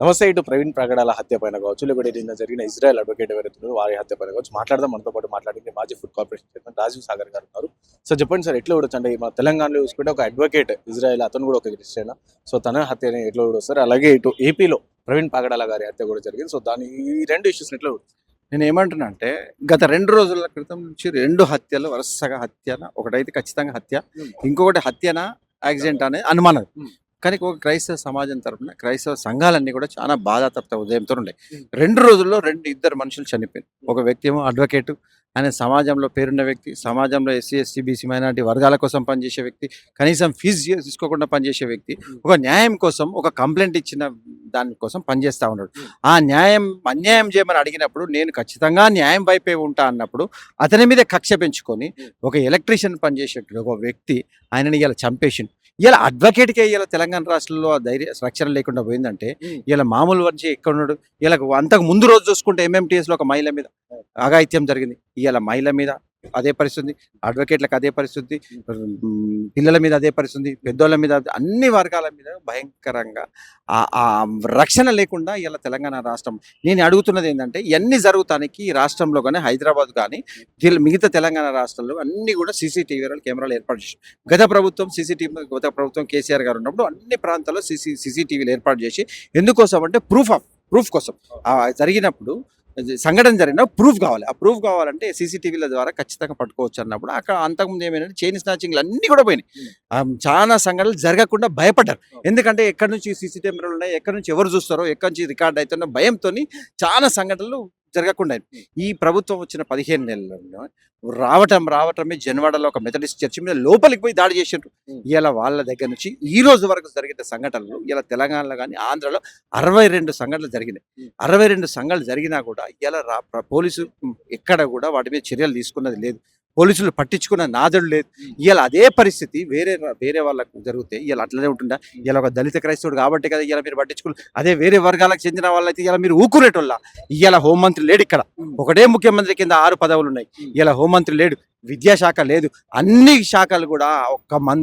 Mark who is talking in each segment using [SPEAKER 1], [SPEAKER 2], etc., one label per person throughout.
[SPEAKER 1] నమస్తే. ఇటు ప్రవీణ్ ప్రగడాల హత్య పైన కావచ్చు, లేకపోతే నిన్న జరిగిన ఇజ్రాయెల్ అడ్వకేట్ ఎవరైతే వారి హత్య పైన కావచ్చు మాట్లాడదాం. మనతో పాటు మాట్లాడింది మాజీ food corporation chairman Rajiv Sagar గారు ఉన్నారు. సో చెప్పండి సార్, ఎట్లా చూడొచ్చు అంటే మన తెలంగాణలో చూసుకుంటే ఒక అడ్వకేట్ ఇజ్రాయెల్ అతను కూడా ఒక క్రిస్టియన్. సో తన హత్యని ఎట్లా చూడొస్తారు? అలాగే ఇటు ఏపీలో ప్రవీణ్ ప్రగడాల గారి హత్య కూడా జరిగింది. సో దాని ఈ రెండు ఇష్యూస్ ఎట్లా చూడొచ్చు?
[SPEAKER 2] నేను ఏమంటున్నా అంటే గత 2 రోజుల క్రితం నుంచి 2 హత్యలు వరుసగా హత్యన, ఒకటైతే ఖచ్చితంగా హత్య, ఇంకొకటి హత్యనా యాక్సిడెంట్ అనే అనుమానం. కానీ ఒక క్రైస్తవ సమాజం తరపున క్రైస్తవ సంఘాలన్నీ కూడా చాలా బాధాతప్త ఉదయంతో ఉండే. 2 రోజుల్లో ఇద్దరు మనుషులు చనిపోయారు. ఒక వ్యక్తి ఏమో అడ్వకేటు, ఆయన సమాజంలో పేరున్న వ్యక్తి, సమాజంలో ఎస్సీ ఎస్టీ బీసీ మైనారిటీ వర్గాల కోసం పనిచేసే వ్యక్తి, కనీసం ఫీజు తీసుకోకుండా పనిచేసే వ్యక్తి, ఒక న్యాయం కోసం ఒక కంప్లైంట్ ఇచ్చిన దానికోసం పనిచేస్తూ ఉన్నాడు. ఆ అన్యాయం చేయమని అడిగినప్పుడు నేను ఖచ్చితంగా న్యాయం వైపే ఉంటా అన్నప్పుడు అతని మీద కక్ష పెంచుకొని ఒక ఎలక్ట్రీషియన్ పనిచేసే ఒక వ్యక్తి ఆయనని ఇలా చంపేసిండు. ఇలా అడ్వకేట్కే ఇలా తెలంగాణ రాష్ట్రంలో రక్షణ లేకుండా పోయిందంటే ఇలా మామూలు వచ్చి ఎక్కడున్నాడు? ఇలా అంతకు ముందు రోజు చూసుకుంటే ఎంఎంటీఎస్లో ఒక మహిళ మీద అఘాయిత్యం జరిగింది. ఇలా మహిళ మీద అదే పరిస్థితి, అడ్వకేట్లకు అదే పరిస్థితి, పిల్లల మీద అదే పరిస్థితి, పెద్దోళ్ళ మీద, అన్ని వర్గాల మీద భయంకరంగా ఆ రక్షణ లేకుండా ఇలా తెలంగాణ రాష్ట్రం. నేను అడుగుతున్నది ఏంటంటే ఇవన్నీ జరుగుతానికి ఈ రాష్ట్రంలో కానీ హైదరాబాద్ కానీ మిగతా తెలంగాణ రాష్ట్రాల్లో అన్ని కూడా సీసీటీవీ కెమెరాలు ఏర్పాటు చేసి, గత ప్రభుత్వం కేసీఆర్ గారు ఉన్నప్పుడు అన్ని ప్రాంతాల్లో సీసీటీవీలు ఏర్పాటు చేసి, ఎందుకోసం అంటే ప్రూఫ్ కోసం జరిగినప్పుడు సంఘటన జరిగిన ప్రూఫ్ కావాలి. ఆ ప్రూఫ్ కావాలంటే సీసీటీవీల ద్వారా ఖచ్చితంగా పట్టుకోవచ్చు అన్నప్పుడు అక్కడ అంతకుముందు ఏమైనా చైన్ స్నాచింగ్లు అన్నీ కూడా పోయినాయి. చాలా సంఘటనలు జరగకుండా భయపడ్డారు. ఎందుకంటే ఎక్కడి నుంచి సీసీటీవీ కెమెరాలు ఉన్నాయి, ఎక్కడి నుంచి ఎవరు చూస్తారో, ఎక్కడి నుంచి రికార్డ్ అవుతున్న భయంతో చాలా సంఘటనలు జరగకుండా. ఈ ప్రభుత్వం వచ్చిన 15 నెలల్లో రావటమే జన్వాడలో ఒక మెథడిస్ట్ చర్చి మీద లోపలికి పోయి దాడి చేసిండ్రు. ఇలా వాళ్ళ దగ్గర నుంచి ఈ రోజు వరకు జరిగిన సంఘటనలు ఇలా తెలంగాణలో కానీ ఆంధ్రలో 62 సంఘటనలు జరిగినాయి. 62 సంఘటనలు జరిగినా కూడా ఇలా పోలీసు ఎక్కడ కూడా వాటి మీద చర్యలు తీసుకున్నది లేదు. పోలీసులు పట్టించుకున్న నాదుడు లేదు. ఇలా అదే పరిస్థితి వేరే వాళ్ళకు జరిగితే ఇలా అట్లనే ఉంటుందా? ఇలా ఒక దళిత క్రైస్తవుడు కాబట్టి కదా ఇలా మీరు పట్టించుకుని, అదే వేరే వర్గాలకు చెందిన వాళ్ళైతే ఇలా మీరు ఊకునేటోళ్ళ. ఇలా హోంమంత్రి లేడు, ఇక్కడ ఒకటే ముఖ్యమంత్రి కింద 6 పదవులు ఉన్నాయి. ఇలా హోంమంత్రి లేడు, విద్యాశాఖ లేదు, అన్ని శాఖలు కూడా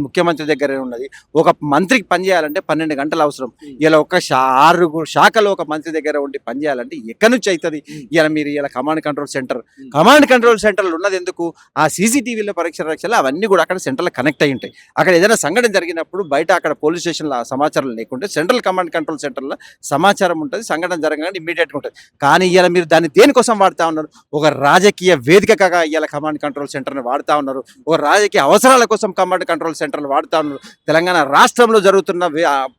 [SPEAKER 2] ముఖ్యమంత్రి దగ్గరే ఉన్నది. ఒక మంత్రికి పనిచేయాలంటే 12 గంటలు అవసరం. ఇలా 6 శాఖలు ఒక మంత్రి దగ్గర ఉండి పనిచేయాలంటే ఎక్కడి నుంచి అవుతుంది? ఇలా మీరు ఇలా కమాండ్ కంట్రోల్ సెంటర్లు ఉన్నది ఎందుకు? ఆ సీసీటీవీలో రక్షలు అవన్నీ కూడా అక్కడ సెంటర్లో కనెక్ట్ అయి ఉంటాయి. అక్కడ ఏదైనా సంఘటన జరిగినప్పుడు బయట అక్కడ పోలీస్ స్టేషన్లో సమాచారం లేకుంటే సెంట్రల్ కమాండ్ కంట్రోల్ సెంటర్లో సమాచారం ఉంటుంది, సంఘటన జరగగానే ఇమ్మీడియట్గా ఉంటుంది. కానీ ఇలా మీరు దాన్ని దేనికోసం వాడుతూ ఉన్నారు? ఒక రాజకీయ వేదికగా ఇలా కమాండ్ కంట్రోల్ సెంటర్ వాడుతా ఉన్నారు. ఒక రాజకీయ అవసరాల కోసం కమాండ్ కంట్రోల్ సెంటర్లు వాడుతా ఉన్నారు. తెలంగాణ రాష్ట్రంలో జరుగుతున్న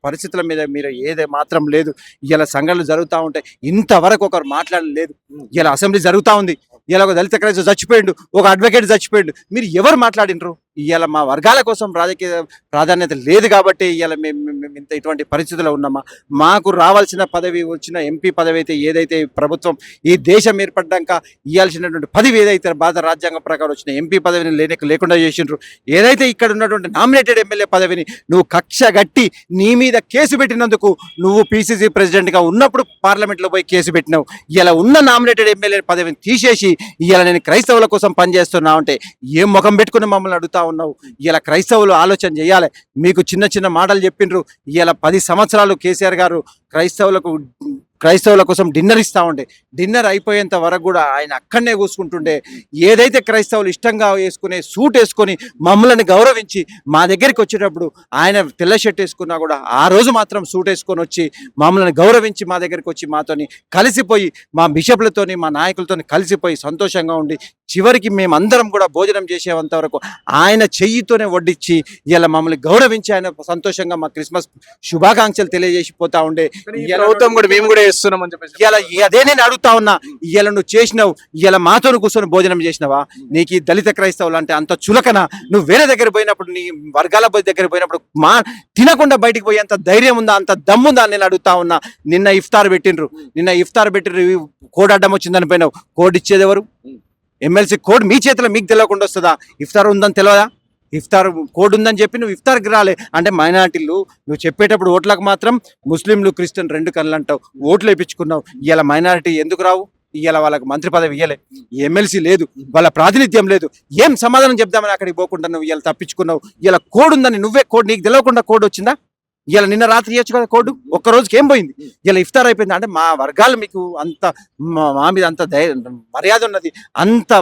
[SPEAKER 2] పరిస్థితుల మీద మీరు ఏదే మాత్రం లేదు. ఇలా సంఘటనలు జరుగుతూ ఉంటాయి, ఇంతవరకు ఒకరు మాట్లాడలేదు. ఇలా అసెంబ్లీ జరుగుతూ ఉంది, ఇలా ఒక దళిత క్రైస్తవ చచ్చిపోయిండు, ఒక అడ్వకేట్ చచ్చిపోయిండు, మీరు ఎవరు మాట్లాడినరు? ఇవాళ మా వర్గాల కోసం రాజకీయ ప్రాధాన్యత లేదు కాబట్టి ఇవాళ మేము ఇటువంటి పరిస్థితుల్లో ఉన్నామా? మాకు రావాల్సిన పదవి, వచ్చిన ఎంపీ పదవి అయితే ఏదైతే ప్రభుత్వం ఈ దేశం ఏర్పడ్డాక ఇవ్వాల్సినటువంటి పదవి ఏదైతే భారత రాజ్యాంగం ప్రకారం వచ్చిన ఎంపీ పదవిని లేకుండా చేసిండ్రు, ఏదైతే ఇక్కడ ఉన్నటువంటి నామినేటెడ్ ఎమ్మెల్యే పదవిని నువ్వు కక్ష గట్టి నీ మీద కేసు పెట్టినందుకు, నువ్వు పిసిసి ప్రెసిడెంట్గా ఉన్నప్పుడు పార్లమెంట్లో పోయి కేసు పెట్టినావు. ఇలా ఉన్న నామినేటెడ్ ఎమ్మెల్యే పదవిని తీసేసి ఇలా నేను క్రైస్తవుల కోసం పనిచేస్తున్నా అంటే ఏం ముఖం పెట్టుకుని మమ్మల్ని అడుగుతా ఉన్నావు? ఇలా క్రైస్తవులు ఆలోచన చేయాలి. మీకు చిన్న మాటలు చెప్పిండ్రు. ఇలా 10 సంవత్సరాలు కేసీఆర్ గారు క్రైస్తవుల కోసం డిన్నర్ ఇస్తూ ఉండే, డిన్నర్ అయిపోయేంత వరకు కూడా ఆయన అక్కడనే కూసుకుంటుండే. ఏదైతే క్రైస్తవులు ఇష్టంగా వేసుకునే సూట్ వేసుకొని మమ్మల్ని గౌరవించి మా దగ్గరికి వచ్చేటప్పుడు ఆయన తెల్ల షర్ట్ వేసుకున్నా కూడా ఆ రోజు మాత్రం సూట్ వేసుకొని వచ్చి మమ్మల్ని గౌరవించి మా దగ్గరికి వచ్చి మాతోని కలిసిపోయి, మా బిషప్లతోని మా నాయకులతోని కలిసిపోయి సంతోషంగా ఉండి చివరికి మేమందరం కూడా భోజనం చేసేంత వరకు ఆయన చెయ్యితోనే వడ్డించి ఇలా మమ్మల్ని గౌరవించి ఆయన సంతోషంగా మా క్రిస్మస్ శుభాకాంక్షలు తెలియజేసిపోతా ఉండే.
[SPEAKER 1] మేము కూడా చేస్తున్నామని చెప్పేసి
[SPEAKER 2] ఇలా అదే నేను అడుగుతా ఉన్నా. ఇలా నువ్వు చేసినావు, ఇలా మాతో కూర్చొని భోజనం చేసినావా? నీకు ఈ దళిత క్రైస్తవులు అంటే అంత చులకన? నువ్వు వేరే దగ్గర పోయినప్పుడు, నీ వర్గాల దగ్గర పోయినప్పుడు తినకుండా బయటికి పోయేంత ధైర్యం ఉందా, అంత దమ్ముందా అని నేను అడుగుతా ఉన్నా. నిన్న ఇఫ్తార్ పెట్టిండ్రు, కోడ్ అడ్డం వచ్చిందని పోయినావు. కోడ్ ఇచ్చేది ఎవరు? ఎమ్మెల్సీ కోడ్ మీ చేతిలో మీకు తెలియకుండా వస్తుందా? ఇఫ్తార్ ఉందని తెలియదా? ఇఫ్తార్ కోడ్ ఉందని చెప్పి నువ్వు ఇఫ్తార్కి రాలే అంటే మైనార్టీలు నువ్వు చెప్పేటప్పుడు ఓట్లకు మాత్రం ముస్లింలు క్రిస్టియన్ 2 కళ్ళు అంటావు, ఓట్లు వేయించుకున్నావు. ఇలా మైనారిటీ ఎందుకు రావు? ఇలా వాళ్ళకి మంత్రి పదవి ఇవ్వలే, ఎమ్మెల్సీ లేదు, వాళ్ళ ప్రాతినిధ్యం లేదు. ఏం సమాధానం చెప్దామని అక్కడికి పోకుండా నువ్వు ఇలా తప్పించుకున్నావు. ఇలా కోడ్ ఉందని నీకు తెలియకుండా కోడ్ వచ్చిందా? ఇలా నిన్న రాత్రి ఇవ్వచ్చు కదా కోర్టు, ఒక్క రోజుకి ఏం పోయింది? ఇలా ఇఫ్తార్ అయిపోయింది అంటే మా వర్గాలు మీకు అంత మా మీద అంత మర్యాద ఉన్నది, అంత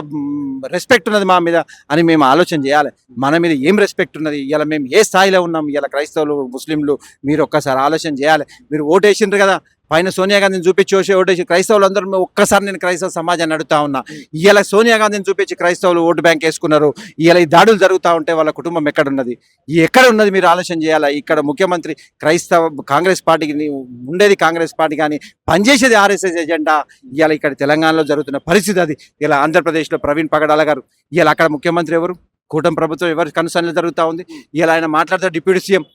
[SPEAKER 2] రెస్పెక్ట్ ఉన్నది మా మీద అని మేము ఆలోచన చేయాలి. మన మీద ఏం రెస్పెక్ట్ ఉన్నది, ఇలా మేము ఏ స్థాయిలో ఉన్నాం, ఇలా క్రైస్తవులు ముస్లింలు మీరు ఒక్కసారి ఆలోచన చేయాలి. మీరు ఓటేసిండ్రు కదా, పైన సోనియా గాంధీని చూపించి ఓటేసి క్రైస్తవులు అందరూ ఒక్కసారి నేను క్రైస్తవ సమాజాన్ని అడుగుతా ఉన్నా, ఇలా సోనియా గాంధీని చూపించి క్రైస్తవులు ఓటు బ్యాంక్ వేసుకున్నారు, ఇలా ఈ దాడులు జరుగుతూ ఉంటే వాళ్ళ కుటుంబం ఎక్కడున్నది, ఎక్కడ ఉన్నది మీరు ఆలోచన చేయాలి. ఇక్కడ ముఖ్యమంత్రి కాంగ్రెస్ పార్టీకి ఉండేది కాంగ్రెస్ పార్టీ కానీ పనిచేసేది ఆర్ఎస్ఎస్ ఎజెండా. ఇలా ఇక్కడ తెలంగాణలో జరుగుతున్న పరిస్థితి అది. ఇలా ఆంధ్రప్రదేశ్లో ప్రవీణ్ పగడాల గారు, ఇలా అక్కడ ముఖ్యమంత్రి ఎవరు, కూటమి ప్రభుత్వం ఎవరు కనుసన్నలు జరుగుతూ ఉంది. ఇలా ఆయన మాట్లాడితే డిప్యూటీ సీఎం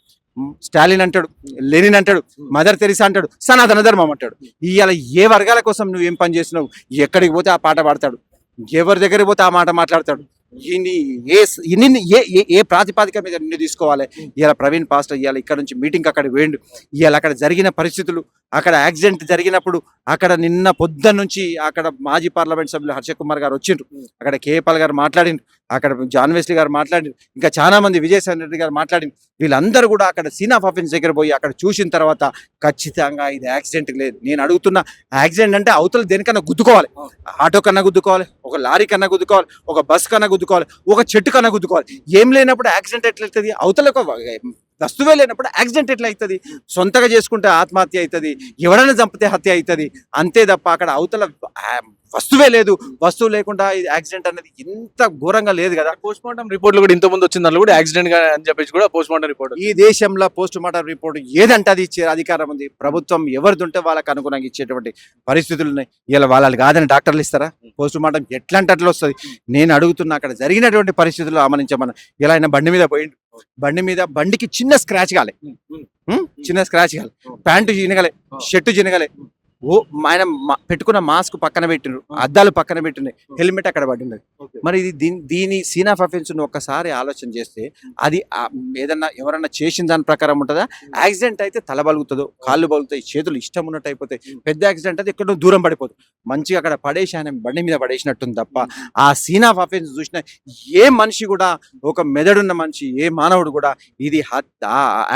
[SPEAKER 2] స్టాలిన్ అంటాడు, లెనిన్ అంటాడు, మదర్ తెరిసా అంటాడు, సనాతన ధర్మం అంటాడు. ఇవాళ ఏ వర్గాల కోసం నువ్వు ఏం పని చేస్తున్నావు, ఎక్కడికి పోతే ఆ పాట పాడతాడు, ఎవరి దగ్గరికి పోతే ఆ మాట మాట్లాడతాడు. ఏ ప్రాతిపాదిక మీద నిన్ను తీసుకోవాలి. ఇలా ప్రవీణ్ పాస్టర్ ఇవాళ ఇక్కడ నుంచి మీటింగ్ అక్కడ వేయండు. ఇవాళ అక్కడ జరిగిన పరిస్థితులు, అక్కడ యాక్సిడెంట్ జరిగినప్పుడు అక్కడ నిన్న పొద్దున్న నుంచి అక్కడ మాజీ పార్లమెంట్ సభ్యులు హర్ష కుమార్ గారు వచ్చిండ్రు, అక్కడ కేపాల్ గారు మాట్లాడిండ్రు, అక్కడ జాన్ వెస్లీ గారు మాట్లాడిండ్రు, ఇంకా చాలా మంది విజయసాయి రెడ్డి గారు మాట్లాడిండ్రు. వీళ్ళందరూ కూడా అక్కడ సీన్ ఆఫ్ ఆఫెన్స్ దగ్గర పోయి అక్కడ చూసిన తర్వాత ఖచ్చితంగా ఇది యాక్సిడెంట్ లేదు. నేను అడుగుతున్నా, యాక్సిడెంట్ అంటే అవతల దేనికన్నా గుద్దుకోవాలి, ఆటో కన్నా గుద్దుకోవాలి, ఒక లారీ కన్నా గుద్దుకోవాలి, ఒక బస్ కన్నా గుద్దుకోవాలి, ఒక చెట్టు కన్నా గుద్దుకోవాలి. ఏం లేనప్పుడు యాక్సిడెంట్ ఎట్లా అవుతుంది? అవతల ఒక వస్తువే లేనప్పుడు యాక్సిడెంట్ ఎట్లా అవుతుంది? సొంతగా చేసుకుంటే ఆత్మహత్య అవుతుంది, ఎవరైనా చంపితే హత్య అవుతుంది, అంతే తప్ప అక్కడ అవతల వస్తువే లేదు. వస్తువు లేకుండా ఇది యాక్సిడెంట్ అనేది ఇంత ఘోరంగా లేదు కదా.
[SPEAKER 1] పోస్ట్ మార్టం రిపోర్ట్లు కూడా ఇంత ముందు వచ్చిన దాంట్లో కూడా యాక్సిడెంట్ గా అని చెప్పేసి కూడా పోస్ట్ మార్టం రిపోర్ట్.
[SPEAKER 2] ఈ దేశంలో పోస్ట్ మార్టం రిపోర్ట్ ఏదంటే అది ఇచ్చే అధికారం ఉంది. ప్రభుత్వం ఎవరిదుంటే వాళ్ళకి అనుగుణంగా ఇచ్చేటువంటి పరిస్థితులు ఉన్నాయి. ఇలా వాళ్ళకి కాదని డాక్టర్లు ఇస్తారా? పోస్ట్ మార్టం ఎట్లా అంటే అట్లా వస్తుంది. నేను అడుగుతున్నా, అక్కడ జరిగినటువంటి పరిస్థితులు గమనించమని. ఇలా ఆయన బండి మీద పోయిండు, బండికి చిన్న స్క్రాచ్ కాలే, చిన్న స్క్రాచ్ కాలే, ప్యాంటు చినగలే, షర్టు చినగలే, ఆయన పెట్టుకున్న మాస్క్ పక్కన పెట్టిండ్రు, అద్దాలు పక్కన పెట్టినాయి, హెల్మెట్ అక్కడ పడినది. మరి ఇది దీని సీన్ ఆఫ్ అఫెన్స్ ఒక్కసారి ఆలోచన చేస్తే అది ఏదన్నా ఎవరన్నా చేసిన దాని ప్రకారం ఉంటుందా? యాక్సిడెంట్ అయితే తల బలుగుతుందో, కాళ్ళు బలుగుతాయి, చేతులు ఇష్టం ఉన్నట్టు అయిపోతాయి. పెద్ద యాక్సిడెంట్ అయితే ఎక్కడో దూరం పడిపోతుంది. మంచిగా అక్కడ పడేసి ఆయన బండి మీద పడేసినట్టుంది తప్ప ఆ సీన్ ఆఫ్ అఫెన్స్ చూసిన ఏ మనిషి కూడా, ఒక మెదడున్న మనిషి, ఏ మానవుడు కూడా ఇది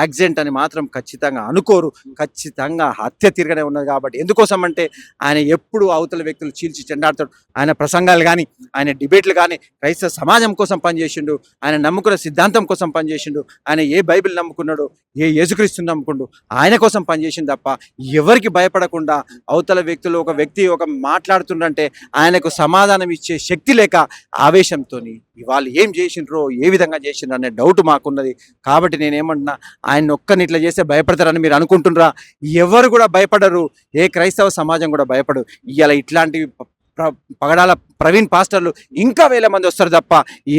[SPEAKER 2] యాక్సిడెంట్ అని మాత్రం ఖచ్చితంగా అనుకోరు. ఖచ్చితంగా హత్య తిరగనే ఉన్నది. కాబట్టి ఎందుకోసం అంటే ఆయన ఎప్పుడు అవతల వ్యక్తులు చీల్చి చెండాడుతాడు. ఆయన ప్రసంగాలు కానీ, ఆయన డిబేట్లు కానీ క్రైస్తవ సమాజం కోసం పనిచేసిండు, ఆయన నమ్ముకున్న సిద్ధాంతం కోసం పనిచేసిండు, ఆయన ఏ బైబిల్ నమ్ముకున్నాడు, ఏ యేసుక్రీస్తుని నమ్ముకుండు, ఆయన కోసం పనిచేసింది తప్ప ఎవరికి భయపడకుండా అవతల వ్యక్తులు ఒక వ్యక్తి ఒక మాట్లాడుతుండంటే ఆయనకు సమాధానం ఇచ్చే శక్తి లేక ఆవేశంతో వాళ్ళు ఏం చేసిండ్రో, ఏ విధంగా చేసిండ్రో అనే డౌట్ మాకున్నది. కాబట్టి నేనేమంటున్నా, ఆయన ఒక్కరిని ఇట్లా చేస్తే భయపడతారని మీరు అనుకుంటున్నారా? ఎవరు కూడా భయపడరు. ఏ క్రైస్తవ సమాజం కూడా భయపడరు. ఇలా ఇట్లాంటి పగడాల ప్రవీణ్ పాస్టర్లు ఇంకా వేల మంది వస్తారు తప్ప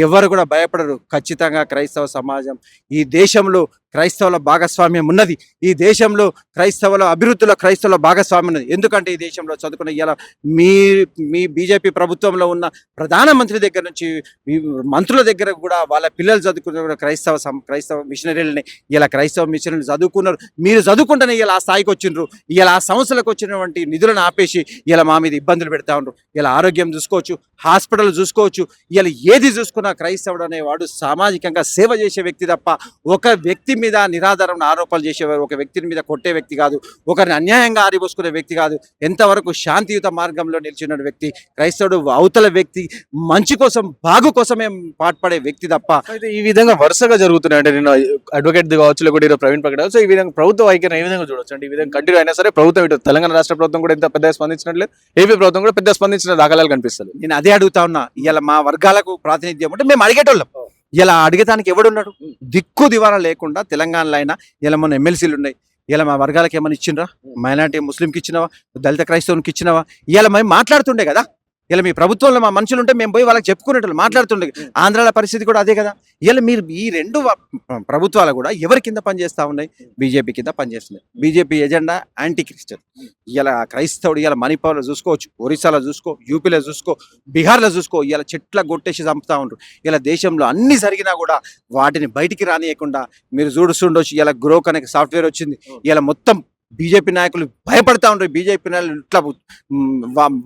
[SPEAKER 2] ఎవరు కూడా భయపడరు. ఖచ్చితంగా క్రైస్తవ సమాజం, ఈ దేశంలో క్రైస్తవుల భాగస్వామ్యం ఉన్నది. ఈ దేశంలో క్రైస్తవుల అభివృద్ధిలో క్రైస్తవుల భాగస్వామ్యం ఉన్నది. ఎందుకంటే ఈ దేశంలో చదువుకున్న ఇలా మీ బీజేపీ ప్రభుత్వంలో ఉన్న ప్రధానమంత్రి దగ్గర నుంచి మంత్రుల దగ్గర కూడా వాళ్ళ పిల్లలు చదువుకున్న కూడా క్రైస్తవ మిషనరీలని, ఇలా క్రైస్తవ మిషనరీలు చదువుకున్నారు. మీరు చదువుకుంటేనే ఇలా ఆ స్థాయికి వచ్చిండ్రు. ఇలా ఆ సంస్థలకు వచ్చినటువంటి నిధులను ఆపేసి ఇలా మా మీద ఇబ్బందులు పెడతా ఉండరు. ఇలా ఆరోగ్యం చూసుకోవచ్చు, హాస్పిటల్ చూసుకోవచ్చు, ఇలా ఏది చూసుకున్నా క్రైస్తవుడు అనేవాడు సామాజికంగా సేవ చేసే వ్యక్తి తప్ప ఒక వ్యక్తి మీద నిరాధారణ ఆరోపణలు చేసేవారు, ఒక వ్యక్తిని మీద కొట్టే వ్యక్తి కాదు, ఒకరిని అన్యాయంగా ఆరిపోసుకునే వ్యక్తి కాదు. ఎంతవరకు శాంతియుత మార్గంలో నిలిచిన వ్యక్తి క్రైస్తవుడు. అవతల వ్యక్తి మంచి కోసం, బాగు కోసమే పాటుపడే వ్యక్తి తప్ప.
[SPEAKER 1] అయితే ఈ విధంగా వరుసగా జరుగుతున్నాయి అంటే నేను అడ్వకేట్ కావచ్చు, లేకపోతే ప్రవీణ్ పగడ కావచ్చు, ఈ విధంగా ప్రభుత్వ వైఖరి ఏ విధంగా చూడొచ్చు అంటే ఈ విధంగా కంటిన్యూ అయినా సరే ప్రభుత్వం ఇటు తెలంగాణ రాష్ట్ర ప్రభుత్వం కూడా ఎంత పెద్దగా స్పందించినట్లేదు, ఏపీ ప్రభుత్వం కూడా పెద్ద స్పందించిన దాఖలాలు కనిపిస్తుంది.
[SPEAKER 2] నేను అదే అడుగుతా ఉన్నా. ఇలా మా వర్గాలకు ప్రాతినిధ్యం అంటే మేము అడిగేటోళ్ళం. ఇలా అడిగేదానికి ఎవడున్నాడు? దిక్కు దివానా లేకుండా తెలంగాణలో అయినా ఇలా మన ఎమ్మెల్సీలు ఉన్నాయి. ఇలా మా వర్గాలకు ఏమైనా ఇచ్చిండ్రా? మైనార్టీ ముస్లింకి ఇచ్చినవా? దళిత క్రైస్తవునికి ఇచ్చినవా? ఇలా మేము మాట్లాడుతుండే కదా. ఇలా మీ ప్రభుత్వంలో మా మనుషులు ఉంటే మేము పోయి వాళ్ళకి చెప్పుకునేటోళ్ళు, మాట్లాడుతుండే. ఆంధ్రాల పరిస్థితి కూడా అదే కదా. ఇలా మీరు ఈ రెండు ప్రభుత్వాలు కూడా ఎవరి కింద పనిచేస్తూ ఉన్నాయి? బీజేపీ కింద పనిచేస్తున్నాయి. BJP agenda anti Christian. ఇలా క్రైస్తవుడు ఇలా మణిపూర్లో చూసుకోవచ్చు, ఒరిస్సాలో చూసుకో, యూపీలో చూసుకో, బీహార్లో చూసుకో, ఇలా చెట్ల కొట్టేసి చంపుతా ఉంటారు. ఇలా దేశంలో అన్ని జరిగినా కూడా వాటిని బయటికి రానియకుండా మీరు చూడుస్తుండొచ్చు. ఇలా గ్రోక్ అనే సాఫ్ట్వేర్ వచ్చింది. ఇలా మొత్తం బీజేపీ నాయకులు భయపడతా ఉన్నారు. బీజేపీ నాయకులు ఇట్లా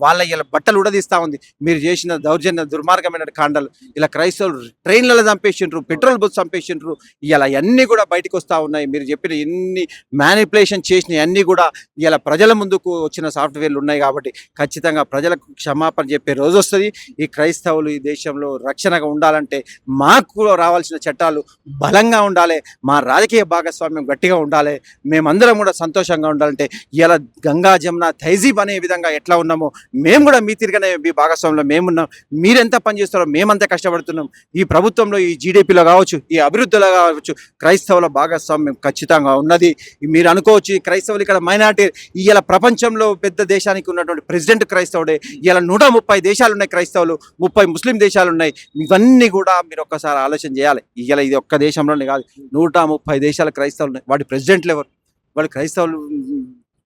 [SPEAKER 2] వాళ్ళ ఇలా బట్టలు ఉడదీస్తా ఉంది. మీరు చేసిన దౌర్జన్య దుర్మార్గమైన కాండాలు ఇలా క్రైస్తవులు ట్రైన్లలో చంపేసిండ్రు, పెట్రోల్ బస్ చంపేసిండ్రు. ఇలా అన్నీ కూడా బయటకు వస్తూ ఉన్నాయి. మీరు చెప్పిన ఎన్ని మ్యానిపులేషన్ చేసిన అన్నీ కూడా ఇలా ప్రజల ముందుకు వచ్చిన సాఫ్ట్వేర్లు ఉన్నాయి. కాబట్టి ఖచ్చితంగా ప్రజలకు క్షమాపణ చెప్పే రోజు వస్తుంది. ఈ క్రైస్తవులు ఈ దేశంలో రక్షణగా ఉండాలంటే మాకు రావాల్సిన చట్టాలు బలంగా ఉండాలి, మా రాజకీయ భాగస్వామ్యం గట్టిగా ఉండాలి, మేమందరం కూడా సంతోషంగా ఉండాలంటే ఇలా గంగా జమున తైజీబ్ అనే విధంగా ఎట్లా ఉన్నామో మేము కూడా మీ తిరిగానే మీ భాగస్వామ్యంలో మేమున్నాం. మీరెంత పనిచేస్తారో మేమంతా కష్టపడుతున్నాం. ఈ ప్రభుత్వంలో ఈ జీడిపిలో కావచ్చు, ఈ అభివృద్ధిలో కావచ్చు, క్రైస్తవుల భాగస్వామ్యం ఖచ్చితంగా ఉన్నది. మీరు అనుకోవచ్చు ఈ క్రైస్తవులు ఇక్కడ మైనార్టీ. ఇలా ప్రపంచంలో పెద్ద దేశానికి ఉన్నటువంటి ప్రెసిడెంట్ క్రైస్తవుడే. ఇలా 130 దేశాలు ఉన్నాయి క్రైస్తవులు, 30 ముస్లిం దేశాలు ఉన్నాయి. ఇవన్నీ కూడా మీరు ఒక్కసారి ఆలోచన చేయాలి. ఇలా ఇది ఒక్క దేశంలోనే కాదు, 130 దేశాల క్రైస్తవులు ఉన్నాయి. వాటి ప్రెసిడెంట్లు ఎవరు? వాళ్ళు క్రైస్తవులు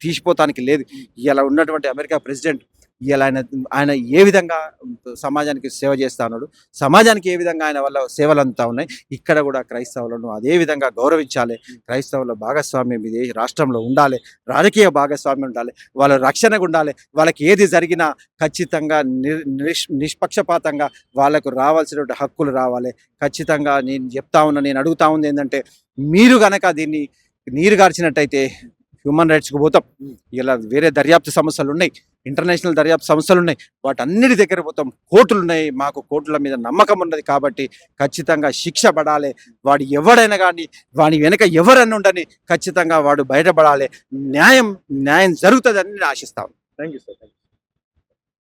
[SPEAKER 2] తీసిపోతానికి లేదు. ఇలా ఉన్నటువంటి అమెరికా ప్రెసిడెంట్ ఇలా ఆయన ఏ విధంగా సమాజానికి సేవ చేస్తా ఉన్నాడు, సమాజానికి ఏ విధంగా ఆయన వల్ల సేవలు అందుతా ఉన్నాయి. ఇక్కడ కూడా క్రైస్తవులను అదే విధంగా గౌరవించాలి. క్రైస్తవుల భాగస్వామ్యం ఇది రాష్ట్రంలో ఉండాలి, రాజకీయ భాగస్వామ్యం ఉండాలి, వాళ్ళ రక్షణగా ఉండాలి. వాళ్ళకి ఏది జరిగినా ఖచ్చితంగా నిష్పక్షపాతంగా వాళ్ళకు రావాల్సినటువంటి హక్కులు రావాలి. ఖచ్చితంగా నేను చెప్తా ఉన్నా, నేను అడుగుతా ఉంది ఏంటంటే, మీరు కనుక దీన్ని నీరు గార్చినట్టయితే హ్యూమన్ రైట్స్కి పోతాం. ఇలా వేరే దర్యాప్తు సమస్యలు ఉన్నాయి, ఇంటర్నేషనల్ దర్యాప్తు సంస్థలు ఉన్నాయి, వాటన్నిటి దగ్గర పోతాం. కోర్టులు ఉన్నాయి, మాకు కోర్టుల మీద నమ్మకం ఉన్నది. కాబట్టి ఖచ్చితంగా శిక్ష పడాలి. వాడు ఎవడైనా కానీ, వాడి వెనక ఎవరన్నా ఉండని ఖచ్చితంగా వాడు బయటపడాలి. న్యాయం జరుగుతుందని నేను ఆశిస్తాను.
[SPEAKER 1] Thank you sir.